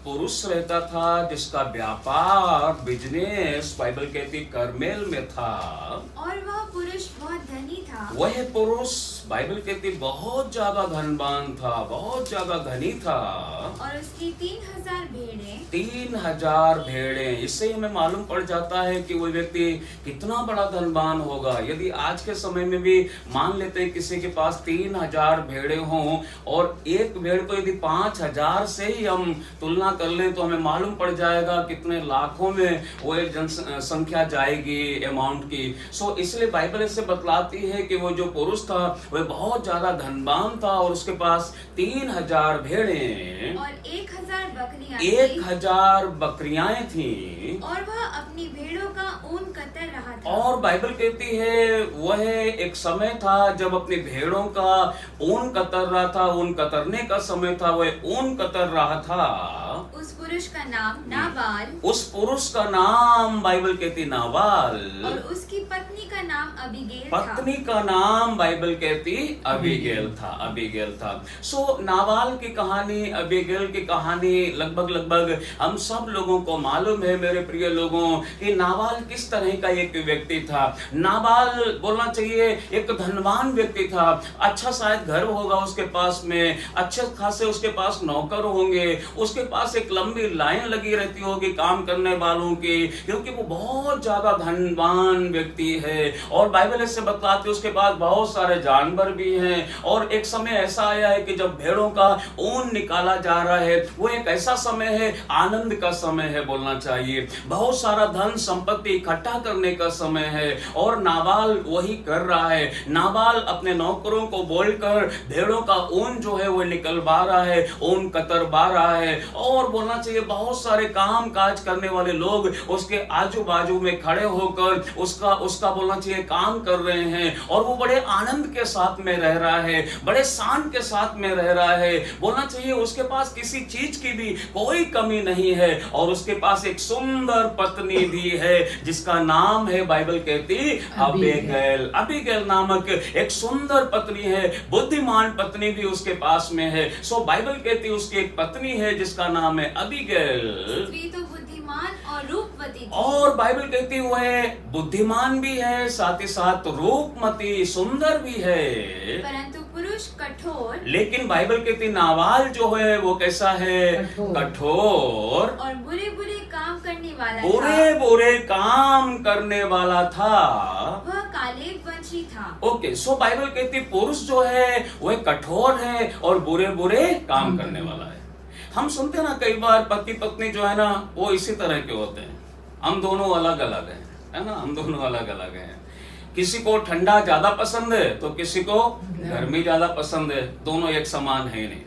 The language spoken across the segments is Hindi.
पुरुष रहता था जिसका व्यापार बिजनेस बाइबल कहती करमेल में था। और वह पुरुष बहुत धनी था। वह पुरुष बाइबल कहती बहुत ज्यादा धनवान था, बहुत ज्यादा धनी था। और उसकी 3000 भेड़ें। 3000 भेड़ें। इससे हमें मालूम पड़ जाता है कि वो व्यक्ति कितना बड़ा धनवान होगा। यदि आज के समय में भी मान लेते हैं किसी के पास 3000 भेड़ें हों और एक भेड़ को यदि 5000 से ही हम तुलना कर लें तो हमें मालूम पड़ जाएगा कितने लाखों में वो जनसंख्या जाएगी अमाउंट की। सो इसलिए बाइबल इससे बतलाती है कि वो जो पुरुष था वह बहुत ज्यादा धनवान था और उसके पास 3000 भेड़ें और 1000 बकरियां 1000 बकरियां थी। और वह अपनी भेड़ों का ऊन कतर रहा था। और बाइबल कहती है वह एक समय था जब अपनी भेड़ों का ऊन कतर रहा था। ऊन कतरने का समय था, वह ऊन कतर रहा था। उस पुरुष का नाम नाबाल। उस पुरुष का नाम बाइबल कहती नाबाल। और उसकी पत्नी का नाम अबीगेल था। पत्नी का नाम बाइबल कहती अबीगेल था। अबीगेल था। सो नाबाल की कहानी, अबीगेल की कहानी लगभग हम सब लोगों को मालूम है मेरे प्रिय लोगों कि नाबाल किस तरह का एक व्यक्ति था। नाबाल बोलना चाहिए एक धनवान व्यक्ति था। अच्छा शायद घर होगा उसके पास में, अच्छे खासे उसके पास नौकर होंगे, उसके पास एक लंबी लाइन लगी रहती होगी काम करने वालों की, क्योंकि वो बहुत ज्यादा धनवान व्यक्ति है। और बाइबल इससे बतलाती है उसके पास बहुत सारे जानवर भी हैं। और एक समय ऐसा आया है कि जब भेड़ों का ऊन निकाला जा रहा है, वो एक ऐसा समय है, आनंद का समय है बोलना चाहिए, बहुत सारा धन संपत्ति इकट्ठा करने का समय है। और नाबाल वही कर रहा है। नाबाल अपने नौकरों को बोलकर भेड़ों का ऊन जो है वो निकलवा रहा है, ऊन कतरवा रहा है। और बोलना चाहिए बहुत सारे काम काज करने वाले लोग उसके आजू बाजू में खड़े होकर उसका बोलना चाहिए काम कर रहे हैं। और वो बड़े आनंद के साथ में रह रहा है, बड़े शान के साथ में रह रहा है। बोलना चाहिए उसके पास किसी चीज की भी कोई कमी नहीं है। और उसके पास एक सुंदर पत्नी भी है जिसका नाम है बाइबल कहती अबीगैल। अबीगैल नामक एक सुंदर पत्नी है, बुद्धिमान पत्नी भी उसके पास में है। सो बाइबल कहती उसकी एक पत्नी है जिसका नाम है अबीगैल। स्त्री तो बुद्धिमान और रूपवती थी। और बाइबल कहती वो है बुद्धिमान भी है, साथ ही साथ रूपमती सुंदर भी है। परंतु पुरुष कठोर। लेकिन बाइबल कहती नाबाल जो है वो कैसा है? कठोर और बुरे बुरे काम करने वाला बुरे बुरे काम करने वाला था। वह कालेब वंशी था। ओके, सो बाइबल कहती पुरुष जो है वह कठोर है और बुरे बुरे काम करने वाला है। हम सुनते ना कई बार पति पत्नी जो है ना वो इसी तरह के होते हैं। हम दोनों अलग अलग हैं, है ना, हम दोनों अलग अलग हैं। किसी को ठंडा ज्यादा पसंद है तो किसी को गर्मी ज्यादा पसंद है। दोनों एक समान है नहीं।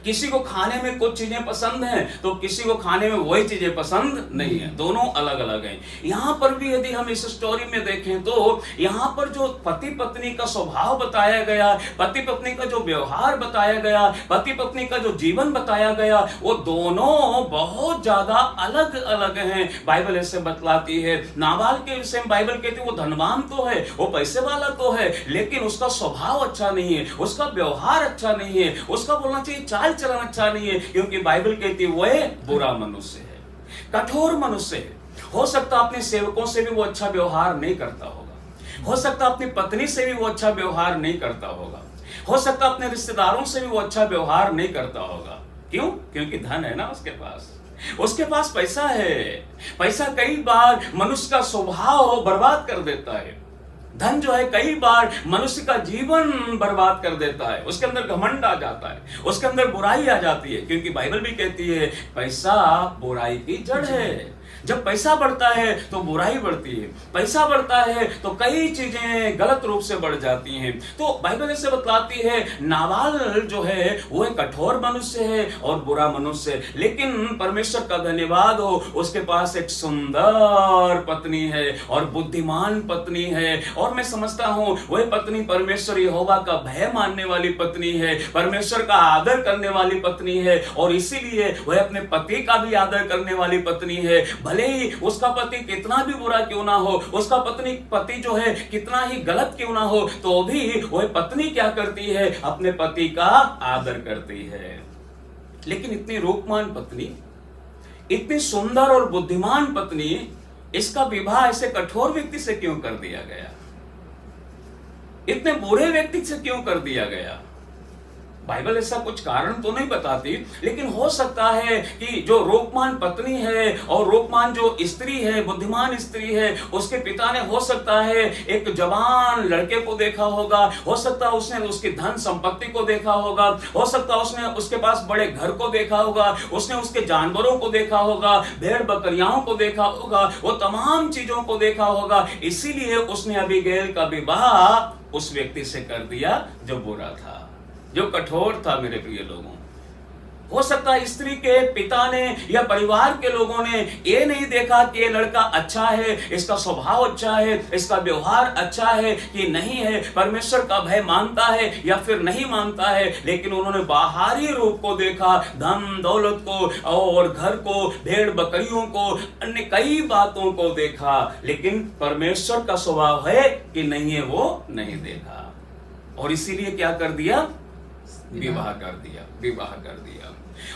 किसी को खाने में कुछ चीजें पसंद हैं तो किसी को खाने में वही चीजें पसंद नहीं है। दोनों अलग अलग हैं। यहाँ पर भी यदि हम इस स्टोरी में देखें तो यहाँ पर जो पति पत्नी का स्वभाव बताया गया, पति पत्नी का जो व्यवहार बताया गया, पति पत्नी का जो जीवन बताया गया, वो दोनों बहुत ज्यादा अलग अलग हैं। बाइबल ऐसे बतलाती है। नाबाल के विषय में बाइबल कहती है वो धनवान तो है, वो पैसे वाला तो है, लेकिन उसका स्वभाव अच्छा नहीं है, उसका व्यवहार अच्छा नहीं है, उसका बोलना चाहिए चाल चलन अच्छा नहीं है, क्योंकि बाइबल कहती है वह बुरा मनुष्य है, कठोर मनुष्य है। हो सकता अपने सेवकों से भी वो अच्छा व्यवहार नहीं करता होगा, हो सकता अपनी पत्नी से भी वो अच्छा व्यवहार नहीं करता होगा, हो सकता अपने रिश्तेदारों से भी वो अच्छा व्यवहार नहीं करता होगा। क्यों? क्योंकि धन है ना उसके पास पैसा है। पैसा कई बार मनुष्य का स्वभाव बर्बाद कर देता है। धन जो है कई बार मनुष्य का जीवन बर्बाद कर देता है। उसके अंदर घमंड आ जाता है, उसके अंदर बुराई आ जाती है, क्योंकि बाइबल भी कहती है पैसा बुराई की जड़ है। जब पैसा बढ़ता है तो बुराई बढ़ती है, पैसा बढ़ता है तो कई चीजें गलत रूप से बढ़ जाती हैं। तो बाइबल इससे बतलाती है नाबाल जो है वो एक कठोर मनुष्य है और बुरा मनुष्य है, लेकिन परमेश्वर का धन्यवाद हो उसके पास एक सुंदर पत्नी है और बुद्धिमान पत्नी है। और मैं समझता हूं वह पत्नी परमेश्वर यहोवा का भय मानने वाली पत्नी है, परमेश्वर का आदर करने वाली पत्नी है, और इसीलिए वह अपने पति का भी आदर करने वाली पत्नी है। भले ही उसका पति कितना भी बुरा क्यों ना हो, उसका पति जो है कितना ही गलत क्यों ना हो, तो भी वह पत्नी क्या करती है? अपने पति का आदर करती है। लेकिन इतनी रूपमान पत्नी, इतनी सुंदर और बुद्धिमान पत्नी, इसका विवाह ऐसे कठोर व्यक्ति से क्यों कर दिया गया? इतने बुरे व्यक्ति से क्यों कर दिया गया? बाइबल ऐसा कुछ कारण तो नहीं बताती, लेकिन हो सकता है कि जो रूपमान पत्नी है और रूपमान जो स्त्री है, बुद्धिमान स्त्री है, उसके पिता ने हो सकता है एक जवान लड़के को देखा होगा, हो सकता है उसने उसकी धन संपत्ति को देखा होगा, हो सकता है उसने उसके पास बड़े घर को देखा होगा, उसने उसके जानवरों को देखा होगा, भेड़ बकरियाओं को देखा होगा, वो तमाम चीजों को देखा होगा, इसीलिए उसने अबीगैल का विवाह उस व्यक्ति से कर दिया जो बुरा था, जो कठोर था। मेरे प्रिय लोगों, हो सकता है स्त्री के पिता ने या परिवार के लोगों ने ये नहीं देखा कि ये लड़का अच्छा है, इसका स्वभाव अच्छा है, इसका व्यवहार अच्छा है कि नहीं है, परमेश्वर का भय मानता है या फिर नहीं मानता है, लेकिन उन्होंने बाहरी रूप को देखा, धन दौलत को और घर को, भेड़ बकरियों को, अन्य कई बातों को देखा, लेकिन परमेश्वर का स्वभाव है कि नहीं है, वो नहीं देखा, और इसीलिए क्या कर दिया? विवाह कर दिया, विवाह कर दिया।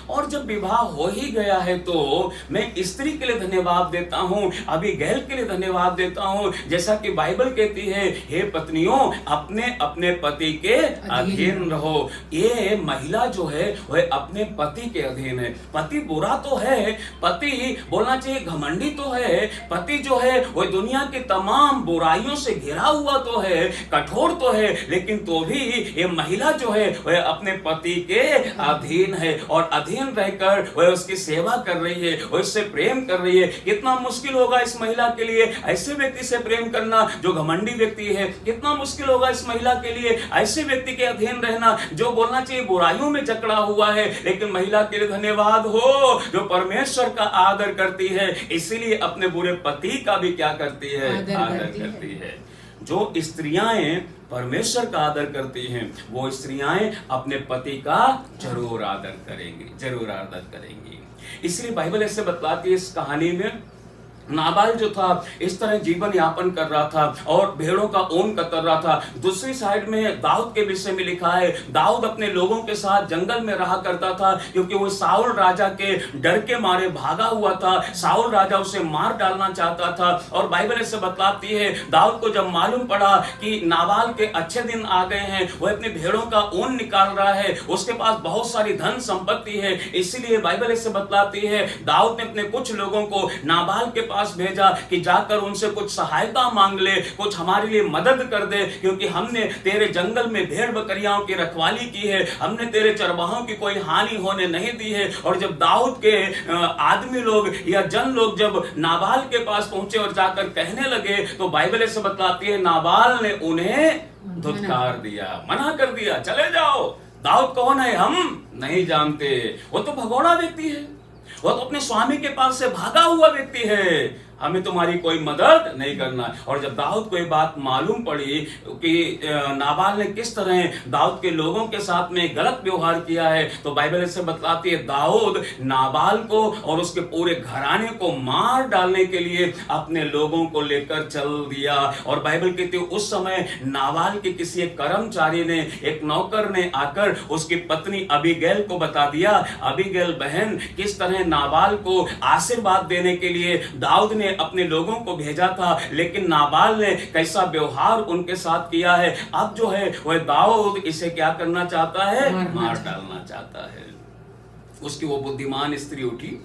और जब विवाह हो ही गया है तो मैं स्त्री के लिए धन्यवाद देता हूं, अबीगैल के लिए धन्यवाद देता हूं, जैसा कि बाइबल कहती है, हे पत्नियों अपने अपने पति के अधीन रहो। ये महिला जो है वह अपने पति के अधीन है। पति बुरा तो है, पति बोलना चाहिए घमंडी तो है, पति जो है वह दुनिया की तमाम बुराइयों से घिरा हुआ तो है, कठोर तो है, लेकिन तो भी ये महिला जो है वह अपने पति के अधीन है, और अधीन रहकर वह उसकी सेवा कर रही है, वह उससे प्रेम कर रही है। कितना मुश्किल होगा इस महिला के लिए ऐसे व्यक्ति से प्रेम करना जो घमंडी व्यक्ति है, कितना मुश्किल होगा इस महिला के लिए ऐसे व्यक्ति के अधीन रहना जो बोलना चाहिए बुराइयों में जकड़ा हुआ है। लेकिन महिला के लिए धन्यवाद हो जो परमेश्वर का आदर करती है, इसीलिए अपने बुरे पति का भी क्या करती है? आदर करती है। जो स्त्रियां परमेश्वर का आदर करती हैं, वो स्त्रियां अपने पति का जरूर आदर करेंगी, जरूर आदर करेंगी। इसलिए बाइबल ऐसे बतलाती है इस कहानी में, नाबाल जो था इस तरह जीवन यापन कर रहा था और भेड़ों का ऊन कतर रहा था। दूसरी साइड में दाऊद के विषय में लिखा है, दाऊद अपने लोगों के साथ जंगल में रहा करता था, क्योंकि वो साउल राजा के डर के मारे भागा हुआ था। साउल राजा उसे मार डालना चाहता था, और बाइबल ऐसे बतलाती है दाऊद को जब मालूम पड़ा कि नाबाल के अच्छे दिन आ गए हैं, वह अपने भेड़ों का ऊन निकाल रहा है, उसके पास बहुत सारी धन संपत्ति है, इसीलिए बाइबल ऐसे बतलाती है दाऊद ने अपने कुछ लोगों को नाबाल के पास भेजा कि जाकर उनसे कुछ सहायता मांग ले, कुछ हमारे लिए मदद कर दे, क्योंकि हमने तेरे जंगल में भेड़ बकरियां की रखवाली की है, हमने तेरे चरवाहों की कोई हानि होने नहीं दी है। और जब दाऊद के आदमी लोग या जन लोग जब नाबाल के पास पहुंचे और जाकर कहने लगे, तो बाइबल ऐसे बतलाती है नाबाल ने उन्हें धुतकार दिया, मना कर दिया, चले जाओ, दाऊद कौन है हम नहीं जानते, वो तो भगोड़ा व्यक्ति है, वो तो अपने स्वामी के पास से भागा हुआ व्यक्ति है, हमें तुम्हारी कोई मदद नहीं करना। और जब दाऊद को ये बात मालूम पड़ी कि नाबाल ने किस तरह दाऊद के लोगों के साथ में गलत व्यवहार किया है, तो बाइबल ऐसे बतलाती है दाऊद नाबाल को और उसके पूरे घराने को मार डालने के लिए अपने लोगों को लेकर चल दिया। और बाइबल कहती है उस समय नाबाल के किसी एक कर्मचारी ने, एक नौकर ने आकर उसकी पत्नी अबीगैल को बता दिया, अबीगैल बहन किस तरह नाबाल को आशीर्वाद देने के लिए दाऊद ने अपने लोगों को भेजा था, लेकिन नाबाल ने कैसा व्यवहार उनके साथ किया है। अब जो है वह दाऊद इसे क्या करना चाहता है? मार डालना चाहता है। उसकी वो बुद्धिमान स्त्री उठी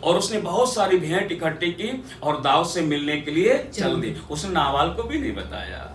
और उसने बहुत सारी भेंट इकट्ठी की और दाऊद से मिलने के लिए चल दी। उसने नाबाल को भी नहीं बताया,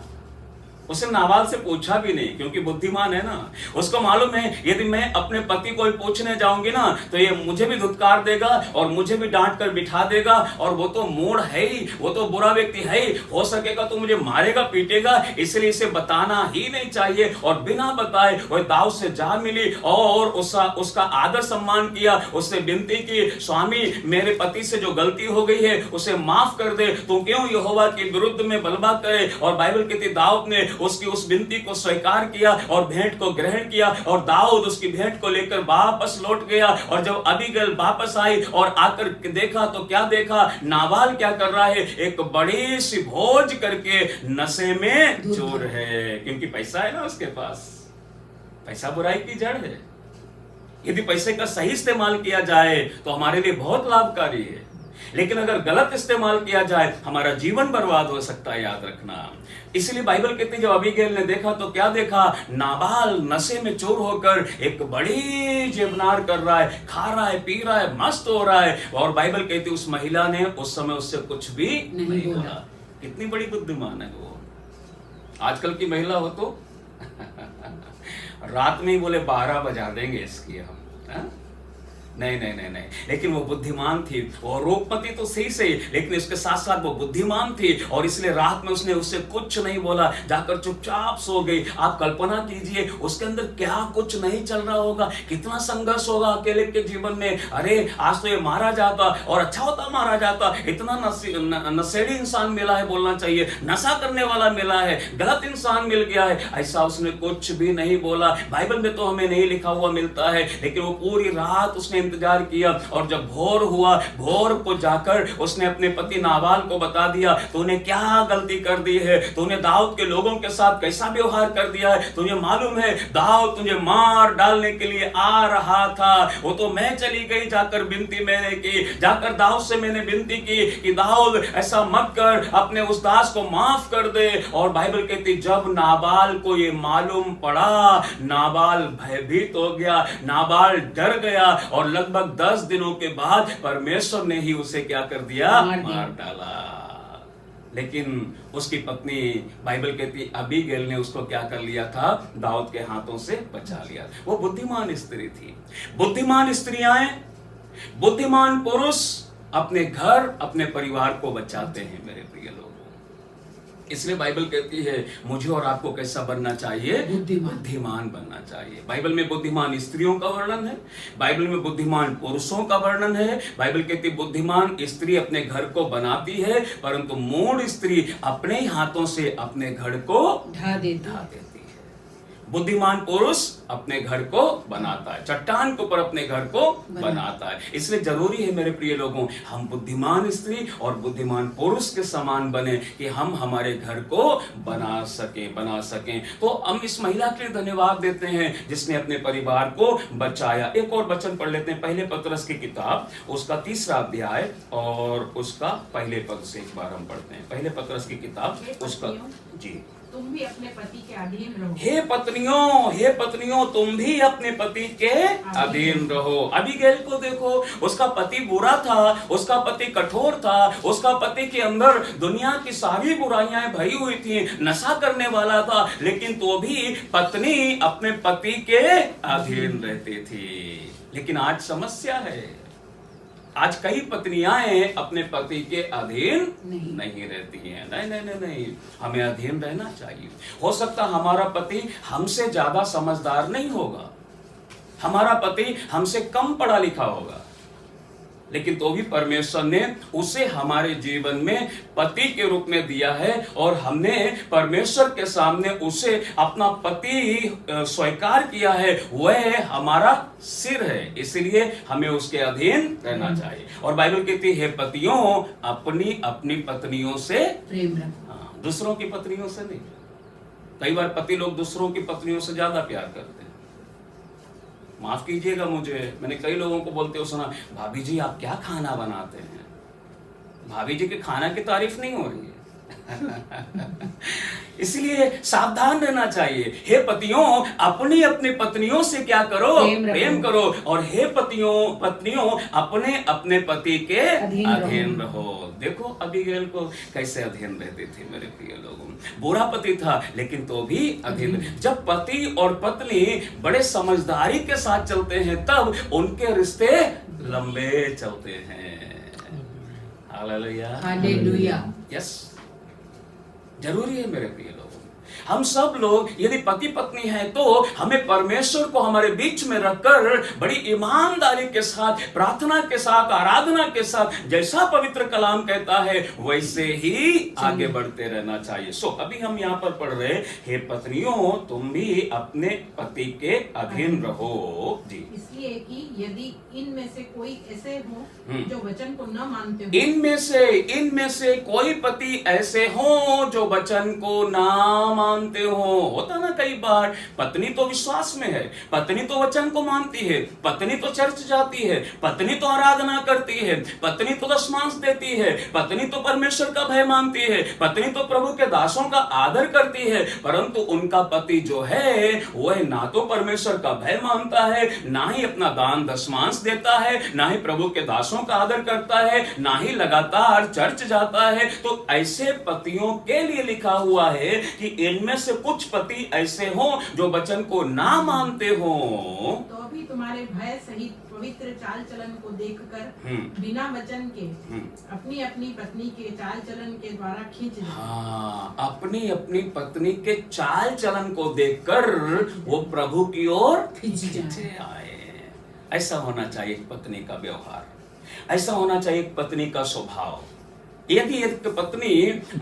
उसने नाबाल से पूछा भी नहीं, क्योंकि बुद्धिमान है ना, उसको मालूम है यदि मैं अपने पति को पूछने जाऊंगी ना तो ये मुझे भी धुतकार देगा और मुझे भी डांट कर बिठा देगा, और वो तो मूढ़ है ही, वो तो बुरा व्यक्ति है ही, हो सकेगा तो मुझे मारेगा पीटेगा, इसलिए इसे बताना ही नहीं चाहिए। और बिना बताए वह दाऊद से जा मिली और उसका आदर सम्मान किया, उससे विनती की, स्वामी मेरे पति से जो गलती हो गई है उसे माफ कर दे, तू क्यों यहोवा के विरुद्ध में बलवा करे। और बाइबल कहती दाऊद ने उसकी उस विनती को स्वीकार किया और भेंट को ग्रहण किया, और दाऊद उसकी भेंट को लेकर वापस लौट गया। और जब अबीगैल वापस आई और आकर देखा तो क्या देखा, नाबाल क्या कर रहा है, एक बड़ी सी भोज करके नशे में चूर है, क्योंकि पैसा है ना उसके पास, पैसा बुराई की जड़ है। यदि पैसे का सही इस्तेमाल किया जाए तो हमारे लिए बहुत लाभकारी है, लेकिन अगर गलत इस्तेमाल किया जाए हमारा जीवन बर्बाद हो सकता है, याद रखना। इसलिए बाइबल कहती है जब अबीगैल ने देखा तो क्या देखा, नाबाल नशे में चूर होकर एक बड़ी जेबनार कर रहा है, खा रहा है, पी रहा है, मस्त हो रहा है, और बाइबल कहती है उस महिला ने उस समय उससे कुछ भी नहीं बोला। कितनी बड़ी बुद्धिमान है वो। आजकल की महिला हो तो रात में ही बोले 12 बजा देंगे इसकी हम, हा? नहीं नहीं नहीं नहीं, लेकिन वो बुद्धिमान थी। वो रूपमती तो सही, लेकिन इसके साथ साथ वो बुद्धिमान थी, और इसलिए रात में उसने उससे कुछ नहीं बोला, जाकर चुपचाप सो गई। आप कल्पना कीजिए उसके अंदर क्या कुछ नहीं चल रहा होगा, कितना संघर्ष होगा अकेले के जीवन में। अरे आज तो ये मारा जाता, और अच्छा होता मारा जाता, इतना नशेड़ी इंसान मिला है, बोलना चाहिए नशा करने वाला मिला है, गलत इंसान मिल गया है। ऐसा उसने कुछ भी नहीं बोला। बाइबल में तो हमें नहीं लिखा हुआ मिलता है, लेकिन वो पूरी रात उसने इंतजार किया, और जब भोर हुआ, भोर को जाकर उसने अपने पति नाबाल को बता दिया, तूने क्या गलती कर दी है, तूने दाऊद के लोगों के साथ कैसा व्यवहार कर दिया है, तुझे मालूम है दाऊद तुझे मार डालने के लिए आ रहा था। वो तो मैं चली गई, जाकर विनती मैंने की, जाकर दाऊद से मैंने विनती की कि दाऊद ऐसा मत कर, अपने उस दास को माफ कर दे। और बाइबल कहती जब नाबाल को ये मालूम पड़ा, नाबाल भयभीत हो गया, नाबाल डर गया, और लगभग 10 दिनों के बाद परमेश्वर ने ही उसे क्या कर दिया, मार डाला। लेकिन उसकी पत्नी बाइबल कहती अबीगैल ने उसको क्या कर लिया था, दाऊद के हाथों से बचा लिया। वो बुद्धिमान स्त्री थी। बुद्धिमान स्त्रियां, बुद्धिमान पुरुष अपने घर, अपने परिवार को बचाते हैं मेरे प्रिय लोग। इसलिए बाइबल कहती है मुझे और आपको कैसा बनना चाहिए, बुद्धिमान बनना चाहिए। बाइबल में बुद्धिमान स्त्रियों का वर्णन है, बाइबल में बुद्धिमान पुरुषों का वर्णन है। बाइबल कहती है बुद्धिमान स्त्री अपने घर को बनाती है, परंतु मूढ़ स्त्री अपने हाथों से अपने घर को ढा देती है। बुद्धिमान पुरुष अपने घर को बनाता है, चट्टान के ऊपर अपने घर को बनाता है। इसलिए जरूरी है मेरे प्रिय लोगों, हम बुद्धिमान स्त्री और बुद्धिमान पुरुष के समान बने कि हम हमारे घर को बना सकें। तो हम इस महिला के लिए धन्यवाद देते हैं जिसने अपने परिवार को बचाया। एक और वचन पढ़ लेते हैं, पहले पतरस की किताब उसका 3रा अध्याय और उसका पहले पद से एक बार हम पढ़ते हैं। पहले पतरस की किताब उसका, जी, तुम भी अपने पति के अधीन रहो। हे पत्नियों तुम भी अपने पति के अधीन रहो। अबीगैल को देखो, उसका पति बुरा था, उसका पति कठोर था, उसका पति के अंदर दुनिया की सारी बुराइयां भरी हुई थी, नशा करने वाला था, लेकिन तो भी पत्नी अपने पति के अधीन रहती थी। लेकिन आज समस्या है, आज कई पत्नियां अपने पति के अधीन नहीं रहती हैं। नहीं, हमें अधीन रहना चाहिए। हो सकता हमारा पति हमसे ज्यादा समझदार नहीं होगा, हमारा पति हमसे कम पढ़ा लिखा होगा, लेकिन तो भी परमेश्वर ने उसे हमारे जीवन में पति के रूप में दिया है, और हमने परमेश्वर के सामने उसे अपना पति स्वीकार किया है। वह हमारा सिर है, इसलिए हमें उसके अधीन रहना चाहिए। और बाइबल कहती है पतियों अपनी अपनी पत्नियों से प्रेम रखो, दूसरों की पत्नियों से नहीं। कई बार पति लोग दूसरों की पत्नियों से ज्यादा प्यार करते हैं। माफ कीजिएगा मुझे, मैंने कई लोगों को बोलते हुए सुना, भाभी जी आप क्या खाना बनाते हैं। भाभी जी के खाना की तारीफ नहीं हो रही है। इसलिए सावधान रहना चाहिए। हे पतियों अपनी अपनी पत्नियों से क्या करो, प्रेम करो, और हे पत्नियों अपने अपने पति के अधीन रहो। देखो अबीगैल को कैसे अधीन रहते थे मेरे प्रिय लोगों। बुरा पति था लेकिन तो भी अधीन। जब पति और पत्नी बड़े समझदारी के साथ चलते हैं तब उनके रिश्ते लंबे चलते हैं। Hallelujah, hallelujah. यस, जरूरी है मेरे प्रिय लोगों। हम सब लोग यदि पति पत्नी हैं तो हमें परमेश्वर को हमारे बीच में रखकर बड़ी ईमानदारी के साथ, प्रार्थना के साथ, आराधना के साथ, जैसा पवित्र कलाम कहता है वैसे ही आगे बढ़ते रहना चाहिए। सो अभी हम यहाँ पर पढ़ रहे, हे पत्नियों तुम भी अपने पति के अधीन रहो। जी, इसलिए कि यदि इनमें से कोई ऐसे हो जो वचन को न मानते हो, इनमें से कोई पति ऐसे हो जो वचन को ना मानते हो। होता ना कई बार, पत्नी तो विश्वास में है, पत्नी तो वचन को मानती है, पत्नी तो चर्च जाती है, पत्नी तो आराधना करती है, पत्नी तो दशमांश देती है, पत्नी तो परमेश्वर का भय मानती है, पत्नी तो प्रभु के दासों का आदर करती है, परंतु उनका पति जो है वह ना तो परमेश्वर का भय मानता है, ना ही अपना दान दशमांश देता है, ना ही प्रभु के दासों का आदर करता है, ना ही लगातार चर्च जाता है। तो ऐसे पतियों के लिए लिखा हुआ है कि इनमें से कुछ पति ऐसे हों जो वचन को ना मानते हो, तो भी तुम्हारे भय सहित पवित्र चाल चलन को देखकर बिना वचन के अपनी अपनी पत्नी के चाल चलन के द्वारा खींच जाए। हाँ, अपनी अपनी पत्नी के चाल चलन को देखकर वो प्रभु की ओर खींचे आए। ऐसा होना चाहिए एक पत्नी का व्यवहार, ऐसा होना चाहिए एक पत्नी का स्वभाव। यदि एक पत्नी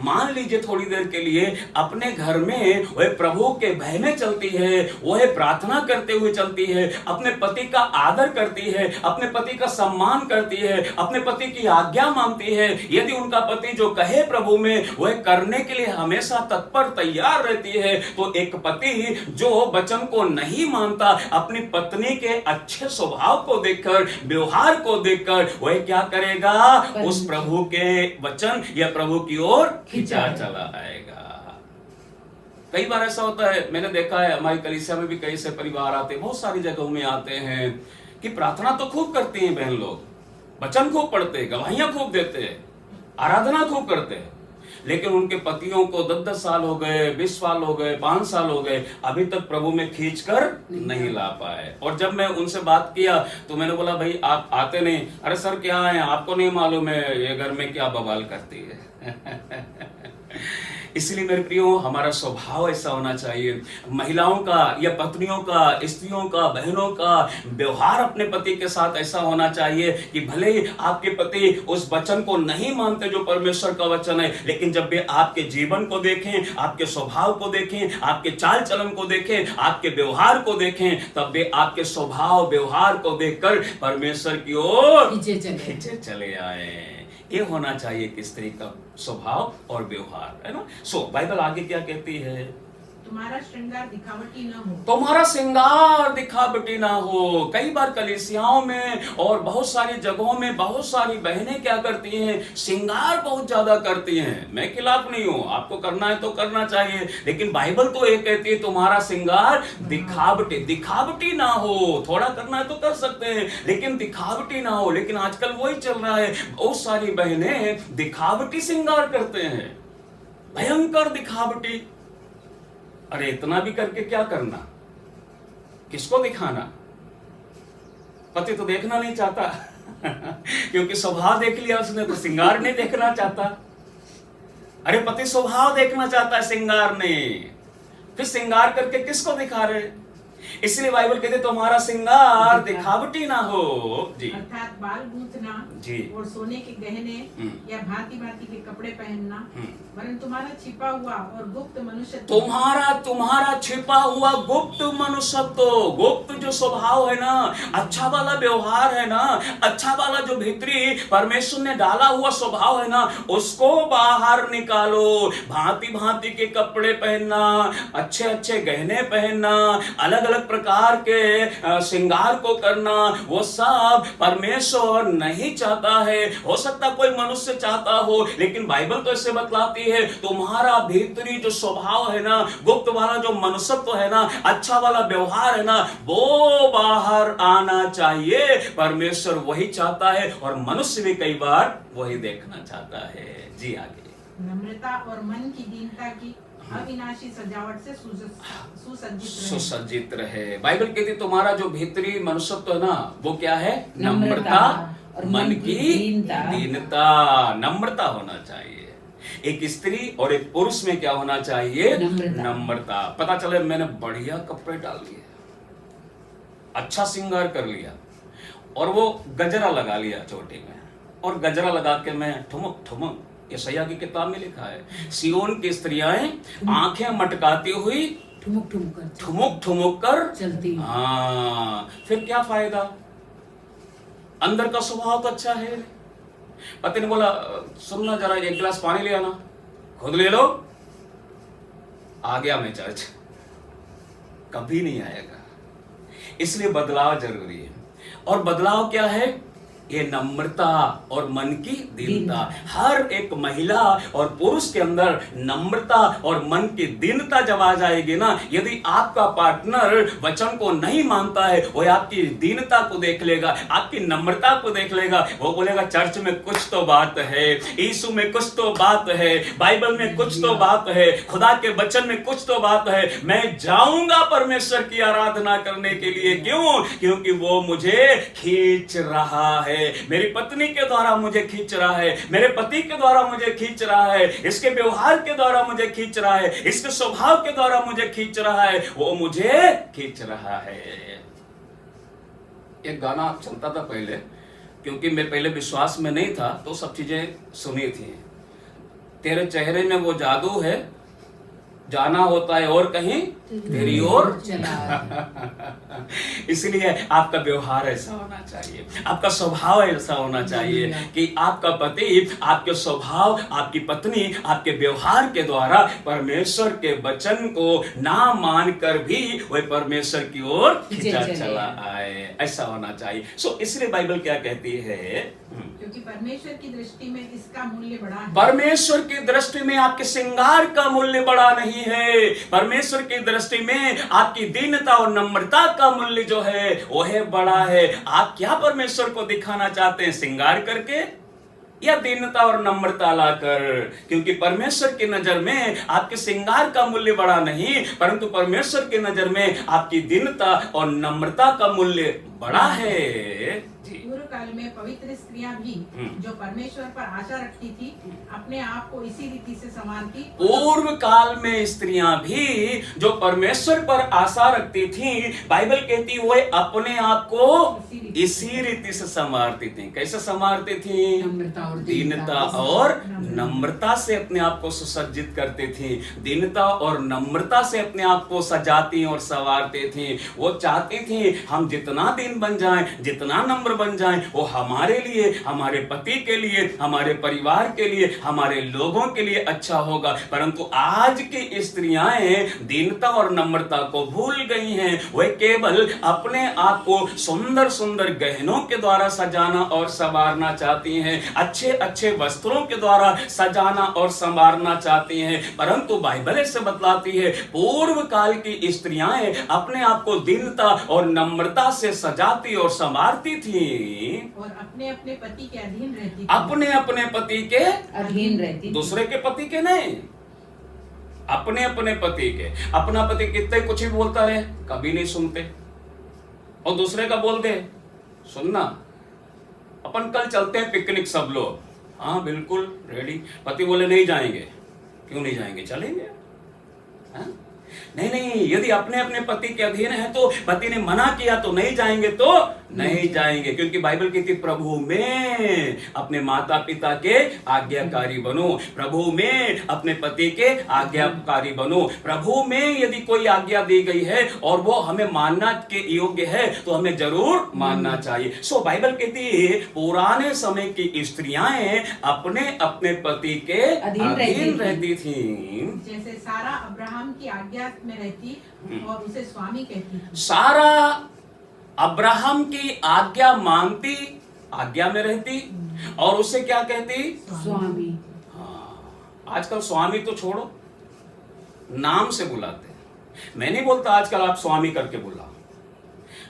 मान लीजिए थोड़ी देर के लिए अपने घर में वह प्रभु के भय में चलती है, वह प्रार्थना करते हुए चलती है, अपने पति का आदर करती है, अपने पति का सम्मान करती है, अपने पति की आज्ञा मानती है, यदि उनका पति जो कहे प्रभु में वह करने के लिए हमेशा तत्पर तैयार रहती है, तो एक पति जो वचन को नहीं मानता, अपनी पत्नी के अच्छे स्वभाव को देखकर, व्यवहार को देखकर वह क्या करेगा, उस प्रभु के वचन या प्रभु की ओर खींचा चला आएगा। कई बार ऐसा होता है, मैंने देखा है हमारी कलीसिया में भी कई से परिवार आते हैं, बहुत सारी जगहों में आते हैं कि प्रार्थना तो खूब करती हैं बहन लोग, वचन खूब पढ़ते हैं, गवाहियां खूब देते हैं, आराधना खूब करते हैं, लेकिन उनके पतियों को 10-10 साल हो गए, 20 साल हो गए, 5 साल हो गए, अभी तक प्रभु में खींच कर नहीं ला पाए। और जब मैं उनसे बात किया तो मैंने बोला भाई आप आते नहीं, अरे सर क्या है, आपको नहीं मालूम है ये घर में क्या बवाल करती है। इसलिए मेरे प्रियो, हमारा स्वभाव ऐसा होना चाहिए, महिलाओं का या पत्नियों का, स्त्रियों का, बहनों का व्यवहार अपने पति के साथ ऐसा होना चाहिए कि भले ही आपके पति उस वचन को नहीं मानते जो परमेश्वर का वचन है, लेकिन जब वे आपके जीवन को देखें, आपके स्वभाव को देखें, आपके चाल चलन को देखें, आपके व्यवहार को देखें, तब वे आपके स्वभाव व्यवहार को देखकर परमेश्वर की ओर खींचे चले आए। ये होना चाहिए कि स्त्री का स्वभाव और व्यवहार, है ना। बाइबल आगे क्या कहती है, तुम्हारा श्रृंगार दिखावटी न हो, तुम्हारा श्रृंगार दिखावटी ना हो। कई बार कलीसियाओं में और बहुत सारी जगहों में बहुत सारी बहनें क्या करती हैं, श्रृंगार बहुत ज्यादा करती हैं। मैं खिलाफ नहीं हूं, आपको करना है तो करना चाहिए, लेकिन बाइबल तो ये कहती है तुम्हारा श्रृंगार दिखावटी ना हो। थोड़ा करना है तो कर सकते हैं, लेकिन दिखावटी ना हो। लेकिन आजकल वही चल रहा है, बहुत सारी बहनें दिखावटी श्रृंगार करते हैं, भयंकर दिखावटी। अरे इतना भी करके क्या करना, किसको दिखाना, पति तो देखना नहीं चाहता क्योंकि स्वभाव देख लिया उसने, तो श्रृंगार नहीं देखना चाहता। अरे पति स्वभाव देखना चाहता है, श्रृंगार नहीं, फिर श्रृंगार करके किसको दिखा रहे। इसलिए बाइबल कहते तुम्हारा श्रृंगार दिखावटी ना हो जी, अर्थात बाल गूंथना जी और सोने के गहने या भांति भांति के कपड़े पहनना, वरन तुम्हारा छिपा हुआ और गुप्त मनुष्य, तुम्हारा छिपा हुआ गुप्त मनुष्यत्व, गुप्त जो स्वभाव है ना, अच्छा वाला व्यवहार है ना, अच्छा वाला जो भीतरी परमेश्वर ने डाला हुआ स्वभाव है ना, उसको बाहर निकालो। भांति भांति के कपड़े पहनना, अच्छे अच्छे गहने पहनना, अलग अलग प्रकार के श्रृंगार को करना, वो सब परमेश्वर नहीं चाहता है। हो सकता कोई मनुष्य चाहता हो, लेकिन बाइबल तो ऐसे बतलाती है तुम्हारा भीतरी जो स्वभाव है ना, गुप्त वाला जो मनुष्यत्व है ना, अच्छा वाला व्यवहार है ना, वो बाहर आना चाहिए। परमेश्वर वही चाहता है और मनुष्य भी कई बार वही देखना चाहता है जी। आगे नम्रता और मन की दीनता की अविनाशी सजावट से सुसज्जित रहे। बाइबल कहती तुम्हारा जो भीतरी मनुष्यत्व है ना, वो क्या है, नम्रता और मन की दीनता। नम्रता होना चाहिए। एक स्त्री और एक पुरुष में क्या होना चाहिए, नम्रता। पता चले मैंने बढ़िया कपड़े डाल लिए, अच्छा श्रृंगार कर लिया, और वो गजरा लगा लिया चोटी में, और गजरा लगा के मैं ठुमक ठुमक, यशायाह की किताब में लिखा है, सियोन की स्त्रियां आंखें मटकाती हुई ठुमुक ठुमुक कर चलती। हाँ, फिर क्या फायदा, अंदर का स्वभाव तो अच्छा है। पति ने बोला सुनना जरा, एक गिलास पानी ले आना, खुद ले लो, आ गया मैं चर्च, कभी नहीं आएगा। इसलिए बदलाव जरूरी है। और बदलाव क्या है? ये नम्रता और मन की दीनता। हर एक महिला और पुरुष के अंदर नम्रता और मन की दीनता जब आ जाएगी ना, यदि आपका पार्टनर वचन को नहीं मानता है, वो आपकी दीनता को देख लेगा, आपकी नम्रता को देख लेगा, वो बोलेगा चर्च में कुछ तो बात है, यीशु में कुछ तो बात है, बाइबल में कुछ तो बात है, खुदा के वचन में कुछ तो बात है, मैं जाऊंगा परमेश्वर की आराधना करने के लिए। क्यों? क्योंकि वो मुझे खींच रहा है, मेरी पत्नी के द्वारा मुझे खींच रहा है, मेरे पति के द्वारा मुझे खींच रहा है, इसके व्यवहार के द्वारा मुझे खींच रहा है, इसके स्वभाव के द्वारा मुझे खींच रहा है, वो मुझे खींच रहा है। एक गाना चलता था पहले, क्योंकि मैं पहले विश्वास में नहीं था तो सब चीजें सुनी थी। तेरे चेहरे में वो जादू है, जाना होता है और कहीं तेरी ओर इसलिए आपका व्यवहार ऐसा होना चाहिए, आपका स्वभाव ऐसा होना चाहिए कि आपका पति आपके स्वभाव, आपकी पत्नी आपके व्यवहार के द्वारा परमेश्वर के वचन को ना मानकर भी वह परमेश्वर की ओर खींचा चला आए, ऐसा होना चाहिए। सो इसलिए बाइबल क्या कहती है? क्योंकि परमेश्वर की दृष्टि में इसका मूल्य बड़ा है। परमेश्वर की दृष्टि में आपके श्रृंगार का मूल्य बड़ा नहीं है। परमेश्वर की दृष्टि में आपकी दीनता और नम्रता का मूल्य जो है वो है बड़ा है। आप क्या परमेश्वर को दिखाना चाहते हैं? श्रृंगार करके या दीनता और नम्रता लाकर? क्योंकि परमेश्वर की नजर में आपके श्रृंगार का मूल्य बड़ा नहीं, परंतु परमेश्वर की नजर में आपकी दीनता और नम्रता का मूल्य बड़ा है। पूर्व काल में पवित्र स्त्रियां भी जो परमेश्वर पर आशा रखती थी, अपने आप को इसी रीति से संवारती। पूर्व काल में स्त्रियां भी जो परमेश्वर पर आशा रखती थी, बाइबल कहती वो अपने आप को इसी रीति से संवारती थी। कैसे संवारती थी? दीनता और नम्रता से अपने आप को सुसज्जित करती थी, दीनता और नम्रता से अपने आप को सजाती और संवारती थी। वो चाहती थी हम जितना दीन बन जाएं, जितना नम्र बन जाएं, वो हमारे लिए, हमारे पति के लिए, हमारे परिवार के लिए, हमारे लोगों के लिए अच्छा होगा। परंतु आज की स्त्रियां दीनता और नम्रता को भूल गई हैं। वे केवल अपने आप को सुंदर सुंदर गहनों के द्वारा सजाना और संवारना चाहती हैं, अच्छे अच्छे वस्त्रों के द्वारा सजाना और संवारना चाहती हैं। परंतु बाइबल ऐसे बतलाती है पूर्व काल की स्त्रियां अपने आप को दीनता और नम्रता से सजाती और संवारती थी और अपने अपने पति के अधीन रहती थी। अपने अपने पति के अधीन रहती थी, दूसरे के पति के नहीं, अपने अपने पति के। अपना पति कितने कुछ भी बोलता रहे, कभी नहीं सुनते, और दूसरे का बोल दे सुनना। अपन कल चलते हैं पिकनिक सब लोग, हाँ बिल्कुल रेडी। पति बोले नहीं जाएंगे, क्यों नहीं जाएंगे? चलेंगे। हाँ? नहीं, यदि अपने अपने पति के अधीन है तो पति ने मना किया तो नहीं जाएंगे तो नहीं जाएंगे। क्योंकि बाइबल कहती प्रभु में अपने माता पिता के आज्ञाकारी बनो, प्रभु में अपने पति के आज्ञाकारी बनो। प्रभु में यदि कोई आज्ञा दी गई है और वो हमें मानना के योग्य है तो हमें जरूर मानना चाहिए। सो बाइबल कहती है पुराने समय की स्त्रियां अपने अपने पति के अधीन रहती थी। जैसे सारा अब्राहम की आज्ञा में रहती और उसे स्वामी कहती थी। सारा अब्राहम की आज्ञा मानती, आज्ञा में रहती, और उसे क्या कहती? स्वामी। हाँ, आजकल स्वामी तो छोड़ो, नाम से बुलाते। मैं नहीं बोलता आजकल आप स्वामी करके बुलाओ,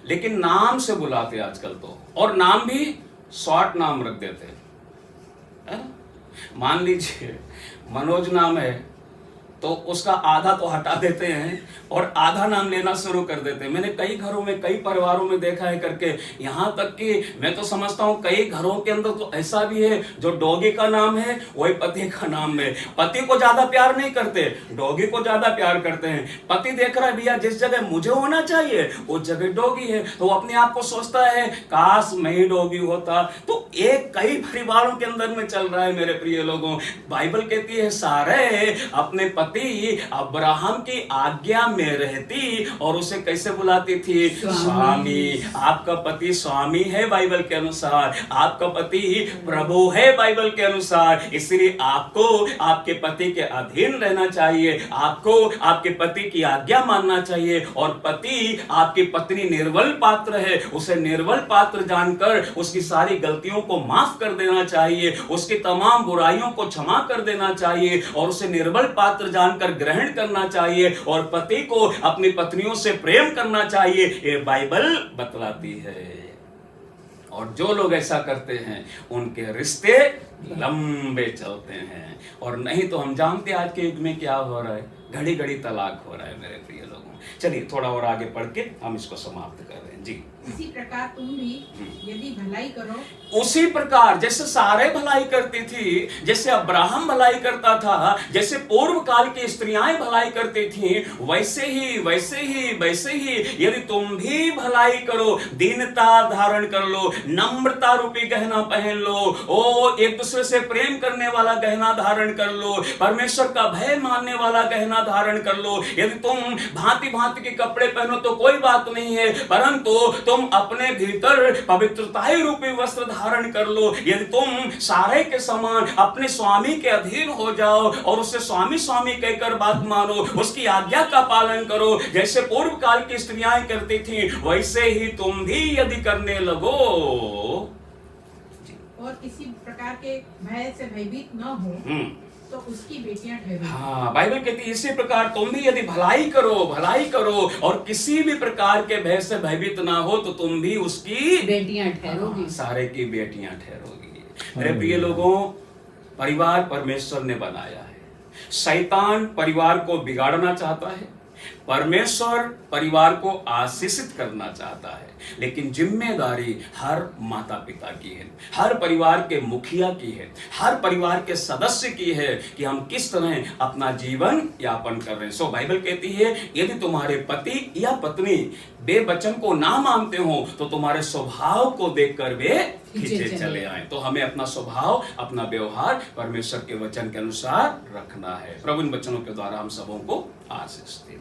लेकिन नाम से बुलाते आजकल तो, और नाम भी शॉर्ट नाम रख देते हैं। मान लीजिए मनोज नाम है तो उसका आधा तो हटा देते हैं और आधा नाम लेना शुरू कर देते हैं। मैंने कई घरों में, कई परिवारों में देखा है करके, यहाँ तक कि मैं तो समझता हूँ कई घरों के अंदर तो ऐसा भी है जो डॉगी का नाम है वही पति का नाम है। पति को ज्यादा प्यार नहीं करते, डॉगी को ज्यादा प्यार करते हैं। पति देख रहा है भैया जिस जगह मुझे होना चाहिए उस जगह डॉगी है, तो वो अपने आप को सोचता है काश मैं ही डॉगी होता। तो एक कई परिवारों के अंदर में चल रहा है मेरे प्रिय लोगों। बाइबल कहती है सारे अपने पति अब्राहम की आज्ञा में रहती और उसे कैसे बुलाती थी? स्वामी। आपका पति स्वामी है बाइबल के अनुसार, आपका पति प्रभु है बाइबल के अनुसार, इसलिए आपको आपके पति के अधीन रहना चाहिए, आपको आपके पति की आज्ञा मानना चाहिए। और पति आपकी पत्नी निर्बल पात्र है, उसे निर्बल पात्र जानकर उसकी सारी गलतियों को माफ कर देना चाहिए, उसकी तमाम बुराइयों को क्षमा कर देना चाहिए और उसे निर्बल पात्र जानकर ग्रहण करना चाहिए और पति को अपनी पत्नियों से प्रेम करना चाहिए, ये बाइबल बतलाती है। और जो लोग ऐसा करते हैं उनके रिश्ते लंबे चलते हैं। और नहीं तो हम जानते हैं आज के युग में क्या हो रहा है, घड़ी घड़ी तलाक हो रहा है मेरे प्रिय लोगों। चलिए थोड़ा और आगे पढ़ के हम इसको समाप्त कर रहे हैं जी। इसी प्रकार तुम भी यदि भलाई करो, उसी प्रकार जैसे सारे भलाई करती थी, जैसे अब्राहम भलाई करता था, जैसे पूर्व काल की स्त्रियां भलाई करती थी, वैसे ही यदि तुम भी भलाई करो, दीनता धारण कर लो, नम्रता रूपी गहना पहन लो, ओ एक दूसरे से प्रेम करने वाला गहना धारण कर लो, परमेश्वर का भय मानने वाला गहना धारण कर लो। यदि तुम भांति भांति के कपड़े पहनो तो कोई बात नहीं है, परंतु तुम अपने भीतर पवित्रताई रूपी वस्त्र धारण कर लो। यदि तुम सारे के समान अपने स्वामी के अधीन हो जाओ और उसे स्वामी स्वामी कहकर बात मानो, उसकी आज्ञा का पालन करो, जैसे पूर्व काल की स्त्रियां करती थी, वैसे ही तुम भी यदि करने लगो। और किसी प्रकार के भय से भयभीत न हो तो उसकी बेटियां ठहरो। हाँ, बाइबल कहती है इसी प्रकार तुम भी यदि भलाई करो और किसी भी प्रकार के भय से भयभीत ना हो तो तुम भी उसकी बेटियां ठहरोगी। सारे की बेटियां ठहरोगी। मेरे प्रिय लोगों, परिवार परमेश्वर ने बनाया है, शैतान परिवार को बिगाड़ना चाहता है, परमेश्वर परिवार को आशीषित करना चाहता है, लेकिन जिम्मेदारी हर माता पिता की है, हर परिवार के मुखिया की है, हर परिवार के सदस्य की है कि हम किस तरह अपना जीवन यापन कर रहे हैं। सो बाइबल कहती है यदि तुम्हारे पति या पत्नी बेवचन को ना मानते हो तो तुम्हारे स्वभाव को देखकर वे खींचे चले आए। तो हमें अपना स्वभाव, अपना व्यवहार परमेश्वर के वचन के अनुसार रखना है। प्रभु इन वचनों के द्वारा हम सबों को आशीष दे।